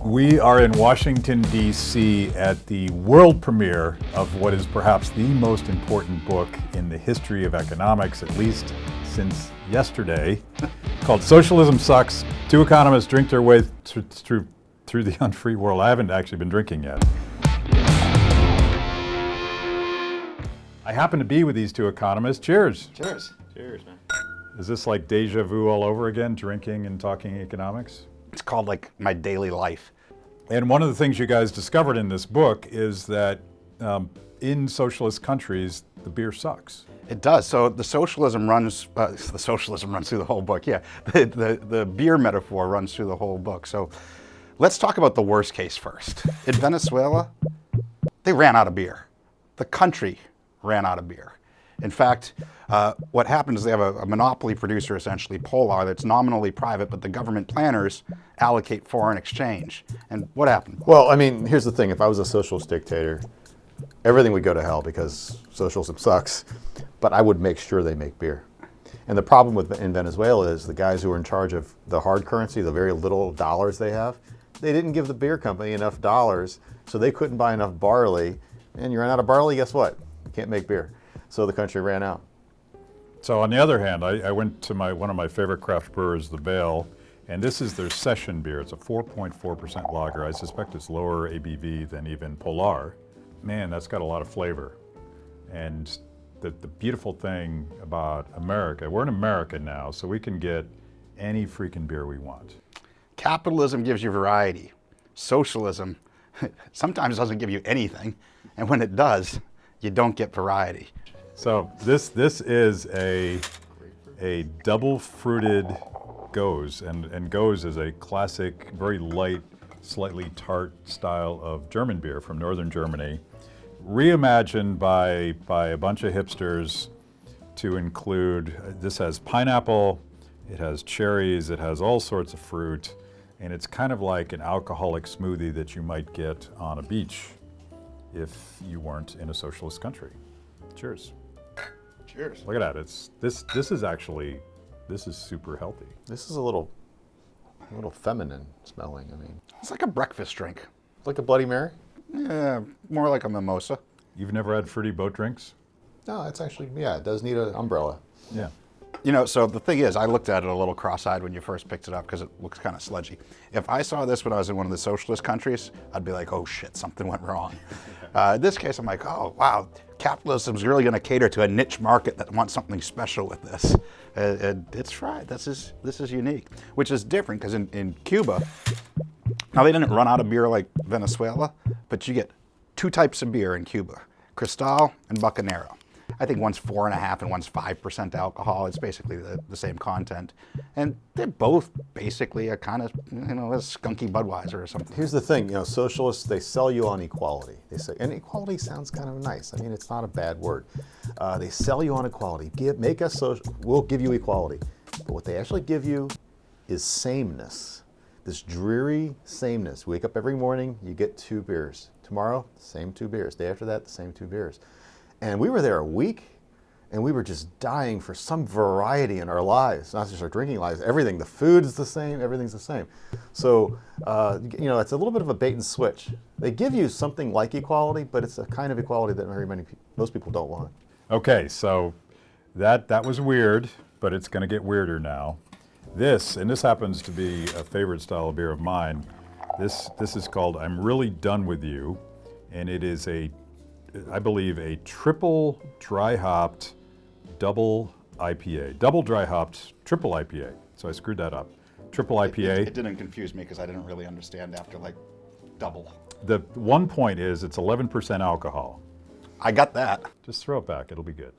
We are in Washington, D.C. at the world premiere of what is perhaps the most important book in the history of economics, at least since yesterday, called Socialism Sucks. Two economists drink their way through the unfree world. I haven't actually been drinking yet. I happen to be with these two economists. Cheers. Cheers. Cheers, man. Is this like deja vu all over again, drinking and talking economics? It's called like my daily life. And one of the things you guys discovered in this book is that in socialist countries, the beer sucks. It does. So the socialism runs through the whole book. Yeah, the beer metaphor runs through the whole book. So let's talk about the worst case first. In Venezuela, they ran out of beer. The country ran out of beer. In fact, what happened is they have a monopoly producer, essentially, Powell, that's nominally private, but the government planners allocate foreign exchange. And what happened? Well, I mean, here's the thing. If I was a socialist dictator, everything would go to hell because socialism sucks, but I would make sure they make beer. And the problem in Venezuela is the guys who are in charge of the hard currency, the very little dollars they have, they didn't give the beer company enough dollars, so they couldn't buy enough barley. And you run out of barley, guess what? You can't make beer. So the country ran out. So on the other hand, I went to one of my favorite craft brewers, the Bale, and this is their session beer. It's a 4.4% lager. I suspect it's lower ABV than even Polar. Man, that's got a lot of flavor. And the beautiful thing about America, we're in America now, so we can get any freaking beer we want. Capitalism gives you variety. Socialism sometimes doesn't give you anything, and when it does, you don't get variety. So this is a double fruited Goes, and Goes is a classic, very light, slightly tart style of German beer from northern Germany, reimagined by a bunch of hipsters to include, this has pineapple, it has cherries, it has all sorts of fruit, and it's kind of like an alcoholic smoothie that you might get on a beach if you weren't in a socialist country. Cheers. Cheers. Look at that. This is super healthy. This is a little feminine smelling. I mean, It's like a breakfast drink. like a Bloody Mary? Yeah, more like a mimosa. You've never had fruity boat drinks? No, it's actually, yeah, it does need an umbrella. Yeah. You know, so the thing is, I looked at it a little cross-eyed when you first picked it up because it looks kind of sludgy. If I saw this when I was in one of the socialist countries, I'd be like, oh shit, something went wrong. In this case, I'm like, oh wow, capitalism's really going to cater to a niche market that wants something special with this. It's right. This is unique, which is different because in Cuba, now they didn't run out of beer like Venezuela, but you get two types of beer in Cuba, Cristal and Bucanero. I think one's 4.5 and one's 5% alcohol. It's basically the same content. And they're both basically a kind of, a skunky Budweiser or something. Here's the thing, socialists, they sell you on equality. They say, and equality sounds kind of nice. I mean, it's not a bad word. They sell you on equality. Make us social, we'll give you equality. But what they actually give you is sameness. This dreary sameness. Wake up every morning, you get 2 beers. Tomorrow, same 2 beers. Day after that, the same 2 beers. And we were there a week, and we were just dying for some variety in our lives, not just our drinking lives. Everything, the food is the same, everything's the same. So, it's a little bit of a bait and switch. They give you something like equality, but it's a kind of equality that most people don't want. Okay, so that was weird, but it's going to get weirder now. This happens to be a favorite style of beer of mine. This is called I'm Really Done With You, and it is I believe a triple dry hopped double IPA. Double dry hopped triple IPA. So I screwed that up. Triple IPA. It didn't confuse me because I didn't really understand after like double. The one point is it's 11% alcohol. I got that. Just throw it back, it'll be good.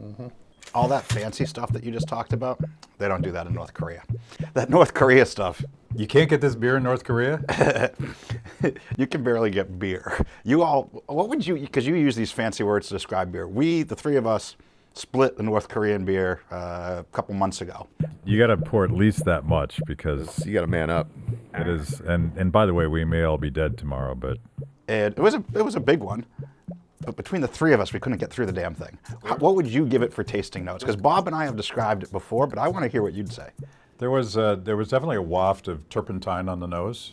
Mm-hmm. All that fancy stuff that you just talked about, they don't do that in North Korea. That North Korea stuff. You can't get this beer in North Korea? You can barely get beer. Because you use these fancy words to describe beer. We, the 3 of us, split the North Korean beer a couple months ago. You got to pour at least that much because You got to man up. it is, and by the way, we may all be dead tomorrow, but And it was a big one. But between the 3 of us, we couldn't get through the damn thing. What would you give it for tasting notes? Because Bob and I have described it before, but I want to hear what you'd say. there was definitely a waft of turpentine on the nose.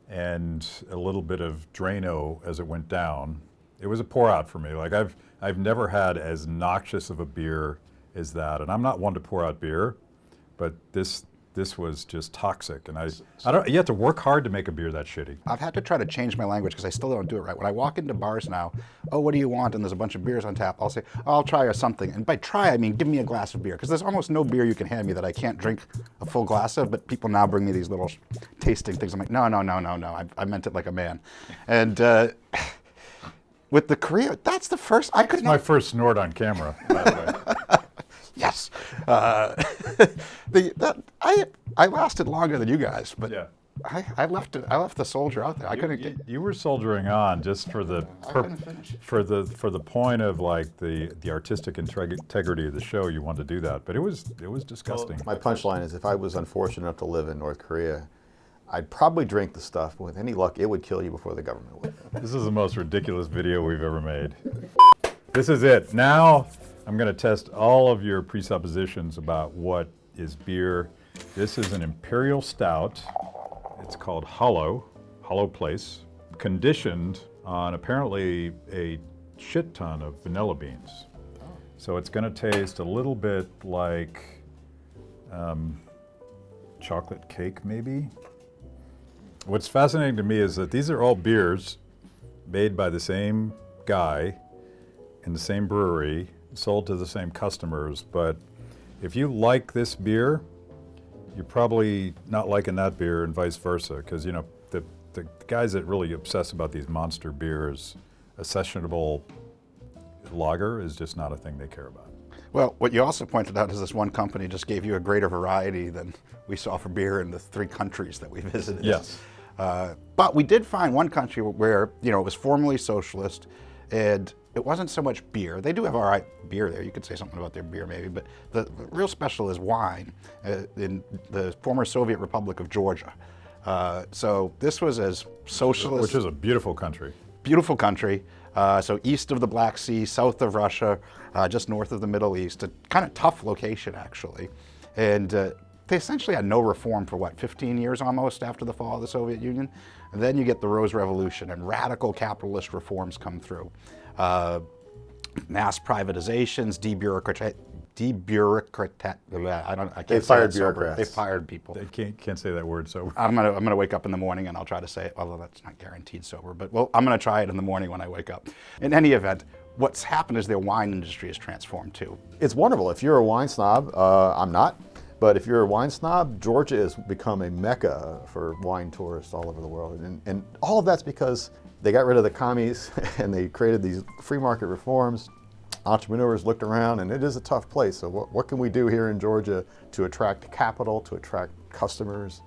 and a little bit of Drano as it went down. It was a pour out for me. Like I've never had as noxious of a beer as that. And I'm not one to pour out beer, but this was just toxic. And you have to work hard to make a beer that shitty. I've had to try to change my language because I still don't do it right. When I walk into bars now, oh, what do you want? And there's a bunch of beers on tap. I'll say, oh, I'll try or something. And by try, I mean, give me a glass of beer. Because there's almost no beer you can hand me that I can't drink a full glass of, but people now bring me these little tasting things. I'm like, no. I meant it like a man. And with the Korea, that's the first, I could My not. first snort on camera, by the way. Yes. I lasted longer than you guys, but Yeah. I left the soldier out there. I couldn't get. You were soldiering on just for the couldn't finish. for the point of like the artistic integrity of the show. You wanted to do that, but it was disgusting. My punchline is if I was unfortunate enough to live in North Korea, I'd probably drink the stuff, but with any luck, it would kill you before the government would. This is the most ridiculous video we've ever made. This is it. Now I'm going to test all of your presuppositions about what is beer. This is an imperial stout. It's called Hollow Place, conditioned on apparently a shit ton of vanilla beans. So it's going to taste a little bit like chocolate cake, maybe. What's fascinating to me is that these are all beers made by the same guy in the same brewery, sold to the same customers. But if you like this beer, you're probably not liking that beer and vice versa. Because, you know, the guys that really obsess about these monster beers, a sessionable lager is just not a thing they care about. Well, what you also pointed out is this one company just gave you a greater variety than we saw for beer in the 3 countries that we visited. Yes. But we did find one country where, you know, it was formerly socialist, and it wasn't so much beer. They do have all right beer there. You could say something about their beer maybe, but the real special is wine in the former Soviet Republic of Georgia. So this was as socialist. Which is a beautiful country. Beautiful country. So east of the Black Sea, south of Russia, just north of the Middle East. A kind of tough location, actually. And they essentially had no reform for, 15 years almost after the fall of the Soviet Union? And then you get the Rose Revolution, and radical capitalist reforms come through. Mass privatizations, They fired bureaucrats. They fired people. They can't say that word, so. I'm gonna wake up in the morning and I'll try to say it, although that's not guaranteed sober, but well, I'm gonna try it in the morning when I wake up. In any event, what's happened is their wine industry has transformed too. It's wonderful. If you're a wine snob, I'm not, but if you're a wine snob, Georgia has become a mecca for wine tourists all over the world. And all of that's because they got rid of the commies and they created these free market reforms. Entrepreneurs looked around, and it is a tough place. So what can we do here in Georgia to attract capital, to attract customers?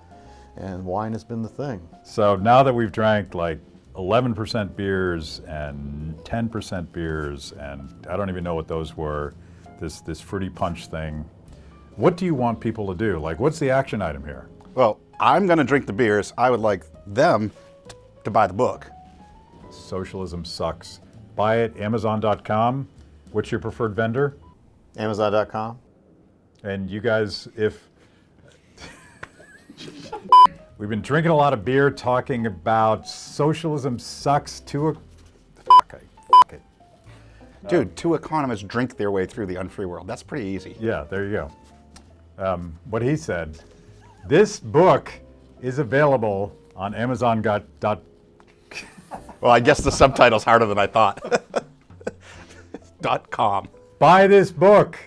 And wine has been the thing. So now that we've drank like 11% beers and 10% beers, and I don't even know what those were, this fruity punch thing, what do you want people to do? Like, what's the action item here? Well, I'm gonna drink the beers. I would like them to buy the book. Socialism sucks. Buy it, Amazon.com. What's your preferred vendor? Amazon.com. And you guys, if we've been drinking a lot of beer, talking about socialism sucks to fuck it. Dude, 2 economists drink their way through the unfree world. That's pretty easy. Yeah, there you go. What he said. This book is available on Amazon.com. Well, I guess the subtitle's harder than I thought. .com. Buy this book.